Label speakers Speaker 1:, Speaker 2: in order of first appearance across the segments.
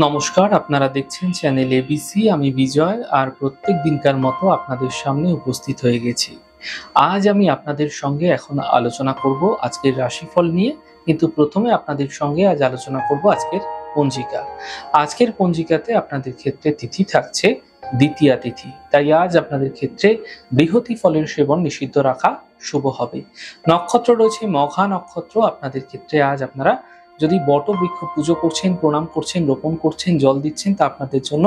Speaker 1: নমস্কার, আপনারা দেখছেন চ্যানেল এবিসি। আমি বিজয় আর প্রত্যেক দিনকার মতো আপনাদের সামনে উপস্থিত হয়ে গেছি। আজ আমি আপনাদের সঙ্গে এখন আলোচনা করব আজকের রাশিফল নিয়ে, কিন্তু প্রথমে আপনাদের সঙ্গে আজ আলোচনা করব আজকের পঞ্জিকা। আজকের পঞ্জিকাতে আপনাদের ক্ষেত্রে তিথি থাকছে দ্বিতীয়া তিথি, তাই আজ আপনাদের ক্ষেত্রে বৃহতি ফলের সেবন নিষিদ্ধ রাখা শুভ হবে। নক্ষত্র রয়েছে মঘা নক্ষত্র। আপনাদের ক্ষেত্রে আজ আপনারা যদি বটবৃক্ষ পুজো করছেন, প্রণাম করছেন, রোপণ করছেন, জল দিচ্ছেন, তা আপনাদের জন্য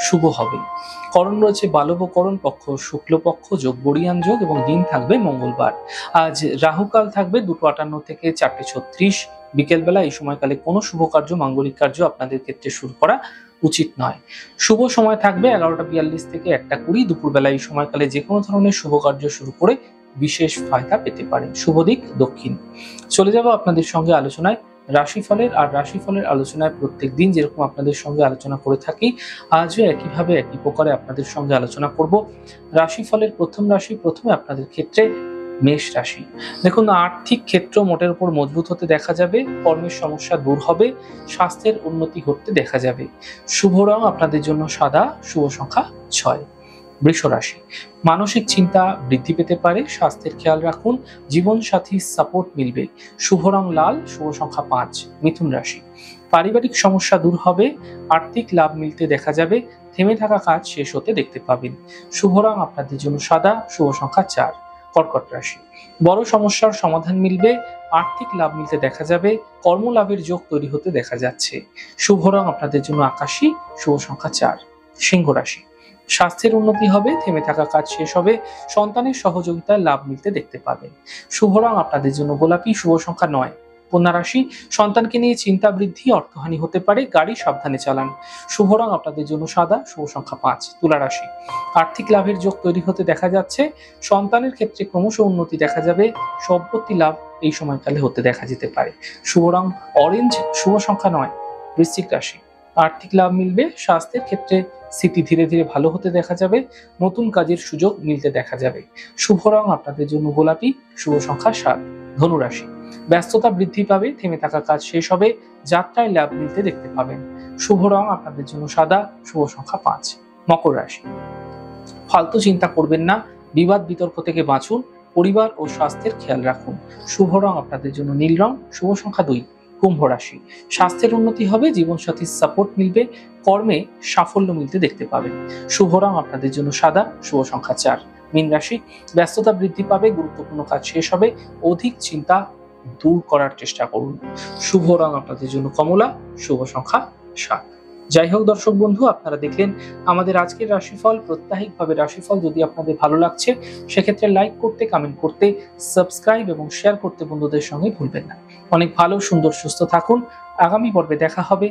Speaker 1: শুভ হবে। করণ রয়েছে বালবকরণ, পক্ষ শুক্লপক্ষ, যোগ বরিয়ান যোগ এবং দিন থাকবে মঙ্গলবার। আজ রাহুকাল থাকবে 2:58 থেকে 4:36 বিকেলবেলা। এই সময়কালে কোনো শুভ কার্য, মাঙ্গলিক কার্য আপনাদের ক্ষেত্রে শুরু করা উচিত নয়। শুভ সময় থাকবে 11:42 থেকে 1:20 দুপুরবেলা। এই সময়কালে যে কোনো ধরনের শুভ কার্য শুরু করে বিশেষ ফায়দা পেতে পারেন। শুভ দিক দক্ষিণ। চলে যাব আপনাদের সঙ্গে আলোচনায় রাশিফলের। আর রাশিফলের আলোচনায় প্রত্যেক দিন যেরকম আপনাদের সঙ্গে আলোচনা করে থাকি, আজও একইভাবে একই প্রকারে আপনাদের সঙ্গে আলোচনা করব। রাশিফলের প্রথম রাশি, প্রথমে আপনাদের ক্ষেত্রে মেষ রাশি। দেখুন, আর্থিক ক্ষেত্র মোটের উপর মজবুত হতে দেখা যাবে, কর্মের সমস্যা দূর হবে, স্বাস্থ্যের উন্নতি ঘটতে দেখা যাবে। শুভ রং আপনাদের জন্য সাদা, শুভ সংখ্যা 6। বৃষ রাশি, মানসিক চিন্তা বৃদ্ধি পেতে পারে, স্বাস্থ্যের খেয়াল রাখুন, জীবন সাথী সাপোর্ট মিলবে। শুভ রং লাল, শুভ সংখ্যা 5। মিথুন রাশি, পারিবারিক সমস্যা দূর হবে, আর্থিক লাভ মিলতে দেখা যাবে, থেমে থাকা কাজ শেষ হতে দেখতে পাবেন। শুভ রং আপনাদের জন্য সাদা, শুভ সংখ্যা 4। কর্কট রাশি, বড় সমস্যার সমাধান মিলবে, আর্থিক লাভ মিলতে দেখা যাবে, কর্মলাভের যোগ তৈরি হতে দেখা যাচ্ছে। শুভ রং আপনাদের জন্য আকাশী, শুভ সংখ্যা 4। সিংহ রাশি, স্বাস্থ্যের উন্নতি হবে, থেমে থাকা কাজ শেষ হবে, সন্তানের সহযোগিতায় লাভ মিলতে দেখতে পাবেন। শুভ রং আপনাদের জন্য গোলাপি, শুভ সংখ্যা 9। কন্যা রাশি, সন্তানকে নিয়ে চিন্তা বৃদ্ধি, অর্থহানি হতে পারে, গাড়ি সাবধানে চালান। শুভ রং আপনাদের জন্য সাদা, শুভ সংখ্যা 5। তুলা রাশি, আর্থিক লাভের যোগ তৈরি হতে দেখা যাচ্ছে, সন্তানের ক্ষেত্রে ক্রমশ উন্নতি দেখা যাবে, সম্পত্তি লাভ এই সময়কালে হতে দেখা যেতে পারে। শুভ রং অরেঞ্জ, শুভ সংখ্যা 9। বৃশ্চিক রাশি, আর্থিক লাভ মিলবে, স্বাস্থ্যের ক্ষেত্রে স্থিতি ধীরে ধীরে ভালো হতে দেখা যাবে, নতুন কাজের সুযোগ মিলতে দেখা যাবে। শুভ রং আপনাদের জন্য গোলাপি, শুভ সংখ্যা 7। ধনু রাশি, ব্যস্ততা বৃদ্ধি পাবে, থেমে থাকা কাজ শেষ হবে, যাত্রায় লাভ মিলতে দেখতে পাবেন। শুভ রং আপনাদের জন্য সাদা, শুভ সংখ্যা 5। মকর রাশি, ফালতু চিন্তা করবেন না, বিবাদ বিতর্ক থেকে বাঁচুন, পরিবার ও স্বাস্থ্যের খেয়াল রাখুন। শুভ রং আপনাদের জন্য নীল রং, শুভ সংখ্যা 2। কুম্ভ রাশি, স্বাস্থ্যের উন্নতি হবে, জীবনসাথীর সাপোর্ট মিলবে, কর্মে সাফল্য মিলতে দেখতে পাবেন। শুভ রং আপনাদের জন্য সাদা, শুভ সংখ্যা 4। মীন রাশি, ব্যস্ততা বৃদ্ধি পাবে, গুরুত্বপূর্ণ কাজ শেষ হবে, অধিক চিন্তা দূর করার চেষ্টা করুন। শুভ রং আপনাদের জন্য কমলা, শুভ সংখ্যা 7। যাই হোক দর্শক বন্ধু, আপনারা দেখলেন আমাদের আজকের রাশিফল। প্রত্যাহিকভাবে রাশিফল যদি আপনাদের ভালো লাগছে, সেক্ষেত্রে লাইক করতে, কমেন্ট করতে, সাবস্ক্রাইব এবং শেয়ার করতে বন্ধুদের সঙ্গে ভুলবেন না। অনেক ভালো, সুন্দর, সুস্থ থাকুন। আগামী পর্বে দেখা হবে।